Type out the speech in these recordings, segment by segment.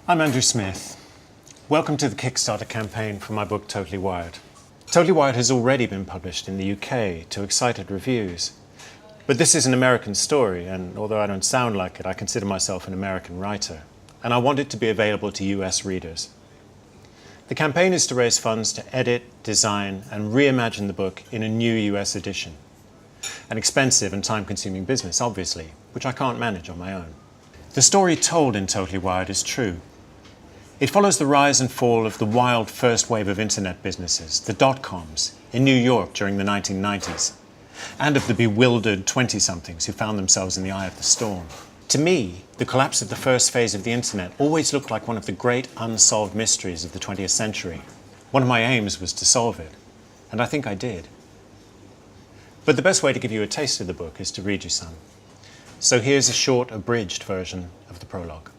I'm Andrew Smith. Welcome to the Kickstarter campaign for my book Totally Wired. Totally Wired has already been published in the UK to excited reviews. But this is an American story, and although I don't sound like it, I consider myself an American writer, and I want it to be available to US readers. The campaign is to raise funds to edit, design, and reimagine the book in a new US edition. An expensive and time-consuming business, obviously, which I can't manage on my own. The story told in Totally Wired is true. It follows the rise and fall of the wild first wave of internet businesses, the Dotcoms, in New York during the 1990s, and of the bewildered 20-somethings who found themselves in the eye of the storm. To me, the collapse of the first phase of the internet always looked like one of the great unsolved mysteries of the 20th century. One of my aims was to solve it, and I think I did. But the best way to give you a taste of the book is to read you some. So here's a short, abridged version of the prologue.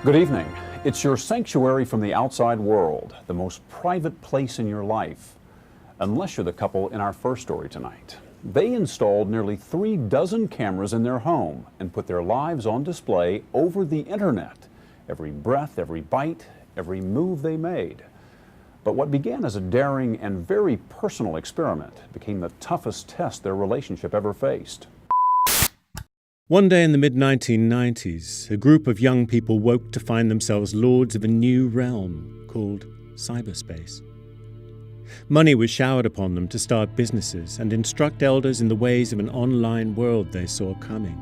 Good evening. It's your sanctuary from the outside world, the most private place in your life. Unless you're the couple in our first story tonight. They installed nearly 36 cameras in their home and put their lives on display over the internet. Every breath, every bite, every move they made. But what began as a daring and very personal experiment became the toughest test their relationship ever faced. One day in the mid-1990s, a group of young people woke to find themselves lords of a new realm called cyberspace. Money was showered upon them to start businesses and instruct elders in the ways of an online world they saw coming,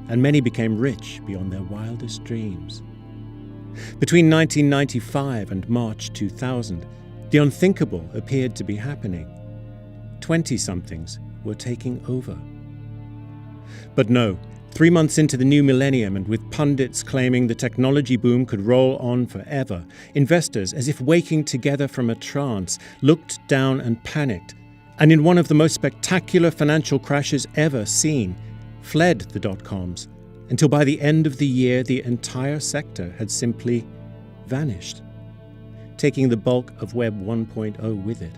and many became rich beyond their wildest dreams. Between 1995 and March 2000, the unthinkable appeared to be happening. 20-somethings were taking over. But no, 3 months into the new millennium, and with pundits claiming the technology boom could roll on forever, investors, as if waking together from a trance, looked down and panicked, and in one of the most spectacular financial crashes ever seen, fled the dot-coms, until by the end of the year the entire sector had simply vanished, taking the bulk of Web 1.0 with it.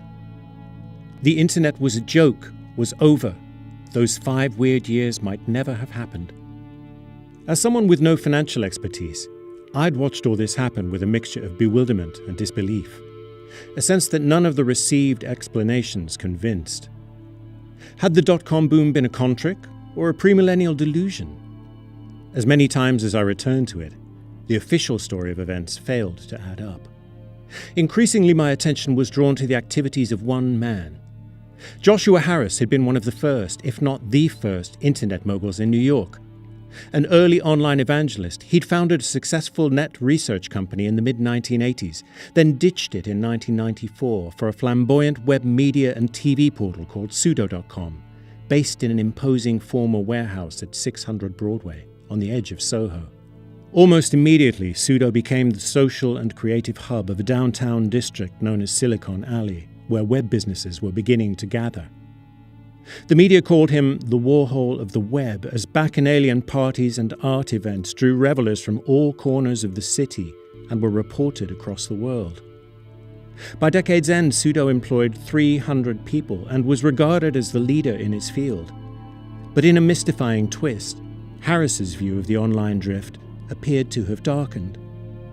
The internet was a joke, was over. Those 5 weird years might never have happened. As someone with no financial expertise, I'd watched all this happen with a mixture of bewilderment and disbelief, a sense that none of the received explanations convinced. Had the dot-com boom been a con trick or a premillennial delusion? As many times as I returned to it, the official story of events failed to add up. Increasingly, my attention was drawn to the activities of one man. Joshua Harris had been one of the first, if not the first, internet moguls in New York. An early online evangelist, he'd founded a successful net research company in the mid-1980s, then ditched it in 1994 for a flamboyant web media and TV portal called Pseudo.com, based in an imposing former warehouse at 600 Broadway, on the edge of Soho. Almost immediately, Pseudo became the social and creative hub of a downtown district known as Silicon Alley, where web businesses were beginning to gather. The media called him the Warhol of the web, as bacchanalian parties and art events drew revelers from all corners of the city and were reported across the world. By decade's end, Pseudo employed 300 people and was regarded as the leader in his field. But in a mystifying twist, Harris's view of the online drift appeared to have darkened.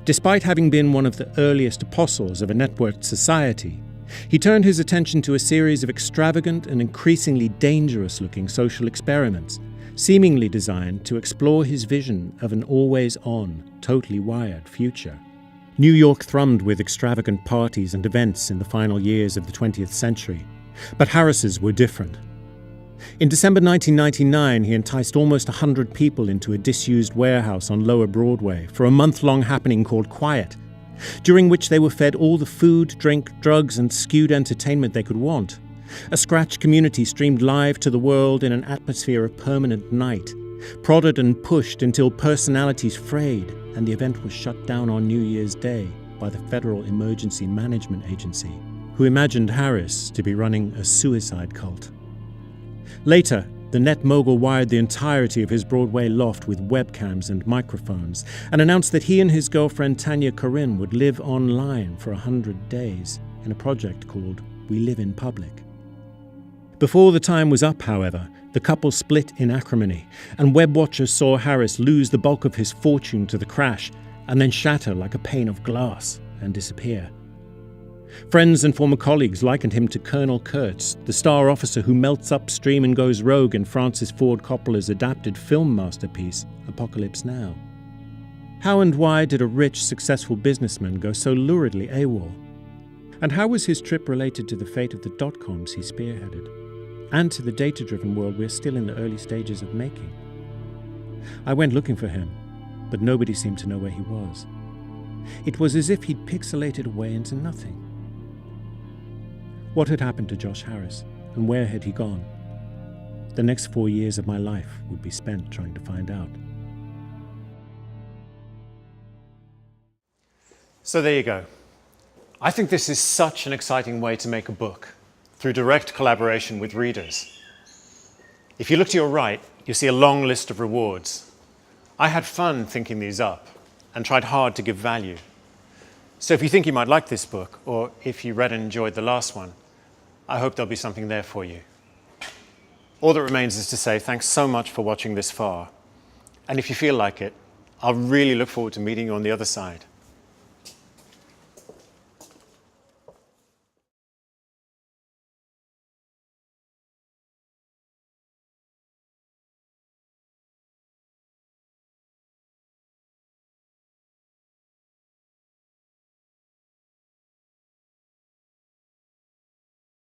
Despite having been one of the earliest apostles of a networked society, he turned his attention to a series of extravagant and increasingly dangerous-looking social experiments, seemingly designed to explore his vision of an always-on, totally wired future. New York thrummed with extravagant parties and events in the final years of the 20th century, but Harris's were different. In December 1999, he enticed almost 100 people into a disused warehouse on Lower Broadway for a month-long happening called Quiet, during which they were fed all the food, drink, drugs, and skewed entertainment they could want. A scratch community streamed live to the world in an atmosphere of permanent night, prodded and pushed until personalities frayed, and the event was shut down on New Year's Day by the Federal Emergency Management Agency, who imagined Harris to be running a suicide cult. Later, the net mogul wired the entirety of his Broadway loft with webcams and microphones and announced that he and his girlfriend Tanya Corinne would live online for 100 days in a project called We Live in Public. Before the time was up, however, The couple split in acrimony, and web watchers saw Harris lose the bulk of his fortune to the crash and then shatter like a pane of glass and disappear. Friends and former colleagues likened him to Colonel Kurtz, the star officer who melts upstream and goes rogue in Francis Ford Coppola's adapted film masterpiece, Apocalypse Now. How and why did a rich, successful businessman go so luridly AWOL? And how was his trip related to the fate of the Dotcoms he spearheaded, and to the data-driven world we're still in the early stages of making? I went looking for him, but nobody seemed to know where he was. It was as if he'd pixelated away into nothing. What had happened to Josh Harris, and where had he gone? The next 4 years of my life would be spent trying to find out. So there you go. I think this is such an exciting way to make a book, through direct collaboration with readers. If you look to your right, you'll see a long list of rewards. I had fun thinking these up, and tried hard to give value. So if you think you might like this book, or if you read and enjoyed the last one, I hope there'll be something there for you. All that remains is to say thanks so much for watching this far. And if you feel like it, I'll really look forward to meeting you on the other side.